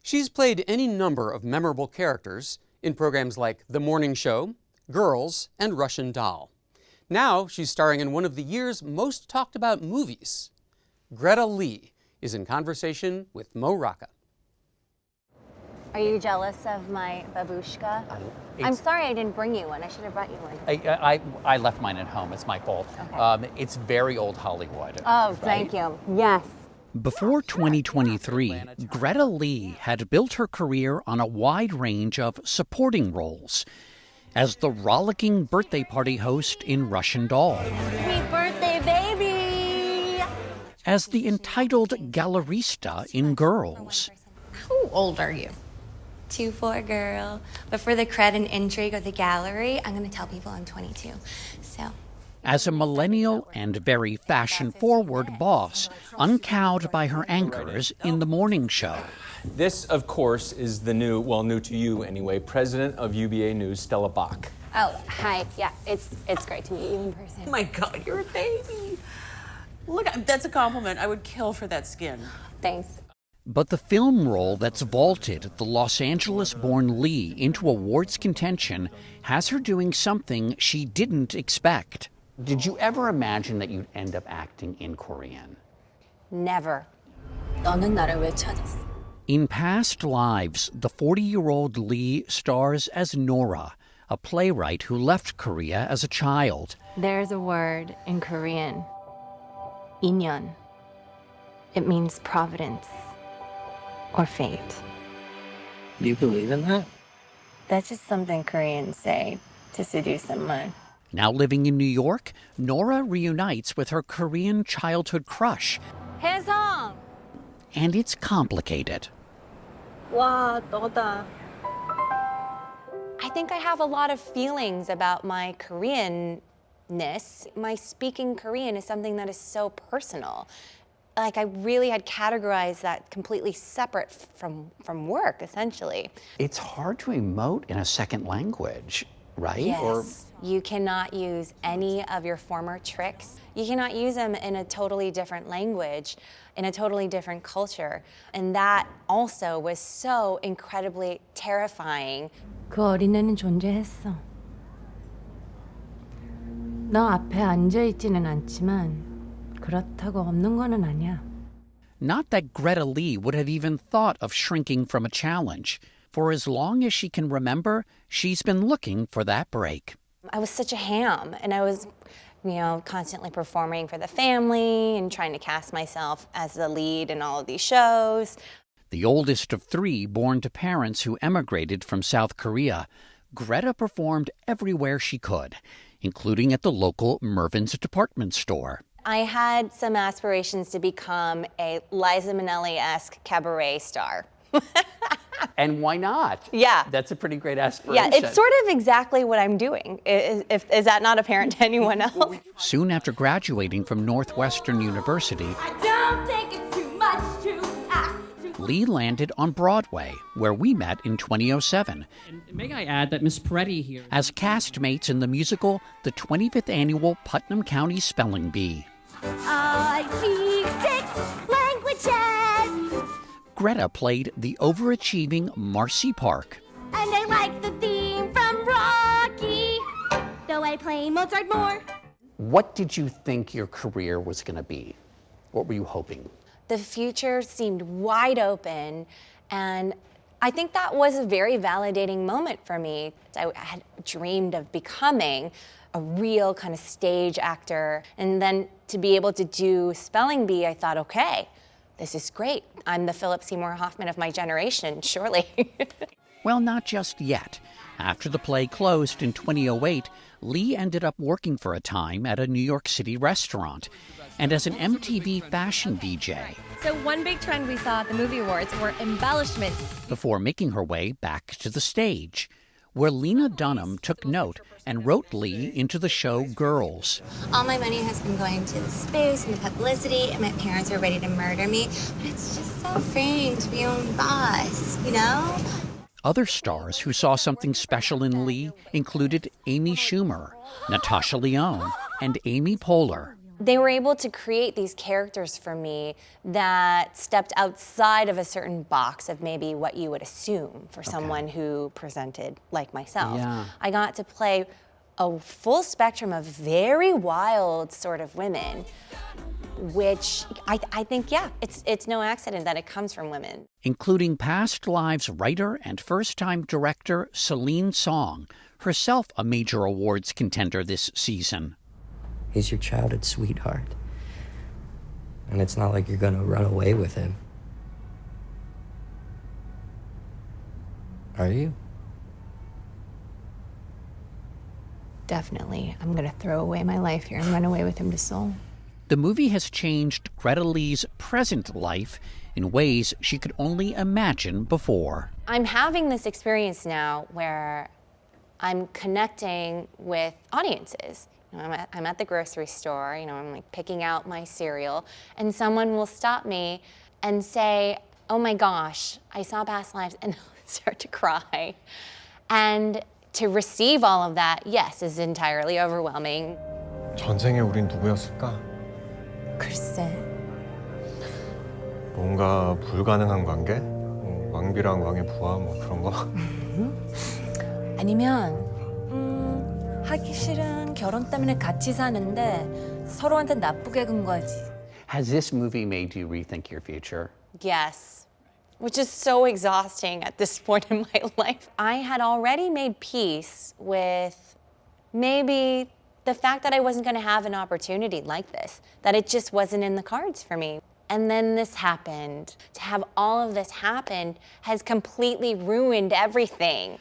She's played any number of memorable characters in programs like The Morning Show, Girls, and Russian Doll. Now she's starring in one of the year's most talked about movies. Greta Lee is in conversation with Mo Rocca. Are you jealous of my babushka? I'm sorry I didn't bring you one. I should have brought you one. I left mine at home. It's my fault. Okay. It's very old Hollywood. Oh, right? thank you. Yes. Before 2023, Greta Lee had built her career on a wide range of supporting roles. As the rollicking birthday party host in Russian Doll. Sweet birthday, baby! As the entitled gallerista in Girls. How old are you? 2'4" girl. But for the cred and intrigue of the gallery, I'm going to tell people I'm 22. So. As a millennial and very fashion-forward boss, uncowed by her anchors in The Morning Show. This, of course, is the new to you anyway, president of UBA News, Stella Bach. Oh, hi. Yeah, it's great to meet you in person. Oh my God, you're a baby. Look, that's a compliment. I would kill for that skin. Thanks. But the film role that's vaulted the Los Angeles-born Lee into awards contention has her doing something she didn't expect. Did you ever imagine that you'd end up acting in Korean? Never. 너는 나를 왜 찾았어? In past lives, the 40-year-old Lee stars as Nora, a playwright who left Korea as a child. There's a word in Korean. 인연. It means providence or fate. Do you believe in that? That's just something Koreans say to seduce someone. Now living in New York, Nora reunites with her Korean childhood crush. 혜성! And it's complicated. 와, 너다. I think I have a lot of feelings about my Koreanness. My speaking Korean is something that is so personal. Like, I really had categorized that completely separate from work, essentially. It's hard to emote in a second language, right? Yes. You cannot use any of your former tricks. You cannot use them in a totally different language, in a totally different culture. And that also was so incredibly terrifying. 그 어린애는 존재했어. 너 앞에 앉아있지는 않지만 그렇다고 없는 거는 아니야. Not that Greta Lee would have even thought of shrinking from a challenge. For as long as she can remember, she's been looking for that break. I was such a ham, and I was, constantly performing for the family and trying to cast myself as the lead in all of these shows. The oldest of three born to parents who emigrated from South Korea, Greta performed everywhere she could, including at the local Mervyn's department store. I had some aspirations to become a Liza Minnelli-esque cabaret star. And why not? Yeah. That's a pretty great aspiration. Yeah, it's sort of exactly what I'm doing. Is that not apparent to anyone else? Soon after graduating from Northwestern University, I don't think it's too much to ask. Lee landed on Broadway, where we met in 2007. And may I add that Miss Peretti here... as castmates in the musical, the 25th Annual Putnam County Spelling Bee. I speak 6 languages. Greta played the overachieving Marcy Park. And I like the theme from Rocky, though I play Mozart more. What did you think your career was going to be? What were you hoping? The future seemed wide open, and I think that was a very validating moment for me. I had dreamed of becoming a real kind of stage actor, and then to be able to do Spelling Bee, I thought, okay, this is great. I'm the Philip Seymour Hoffman of my generation, surely. Well, not just yet. After the play closed in 2008, Lee ended up working for a time at a New York City restaurant and as an MTV fashion VJ. So one big trend we saw at the movie awards were embellishments. Before making her way back to the stage, where Lena Dunham took note and wrote Lee into the show Girls. All my money has been going to the space and the publicity, and my parents are ready to murder me. But it's just so freeing to be your own boss, you know? Other stars who saw something special in Lee included Amy Schumer, Natasha Lyonne, and Amy Poehler. They were able to create these characters for me that stepped outside of a certain box of maybe what you would assume for someone who presented like myself. Yeah. I got to play a full spectrum of very wild sort of women, which I think, yeah, it's no accident that it comes from women. Including Past Lives writer and first-time director Celine Song, herself a major awards contender this season. He's your childhood sweetheart. And it's not like you're gonna run away with him. Are you? Definitely. I'm gonna throw away my life here and run away with him to Seoul. The movie has changed Greta Lee's present life in ways she could only imagine before. I'm having this experience now where I'm connecting with audiences. You know, I'm at the grocery store, you know, I'm like picking out my cereal, and someone will stop me and say, oh my gosh, I saw Past Lives, and start to cry. And to receive all of that, yes, is entirely overwhelming. 전생에 우린 누구였을까? 글쎄. 뭔가 불가능한 관계? 왕비랑 왕의 부하 뭐 그런 거? 아니면 하기 싫은 결혼 때문에 같이 사는데 서로한테 나쁘게 군 거지. Has this movie made you rethink your future? Yes, which is so exhausting at this point in my life. I had already made peace with maybe the fact that I wasn't going to have an opportunity like this, that it just wasn't in the cards for me. And then this happened. To have all of this happen has completely ruined everything.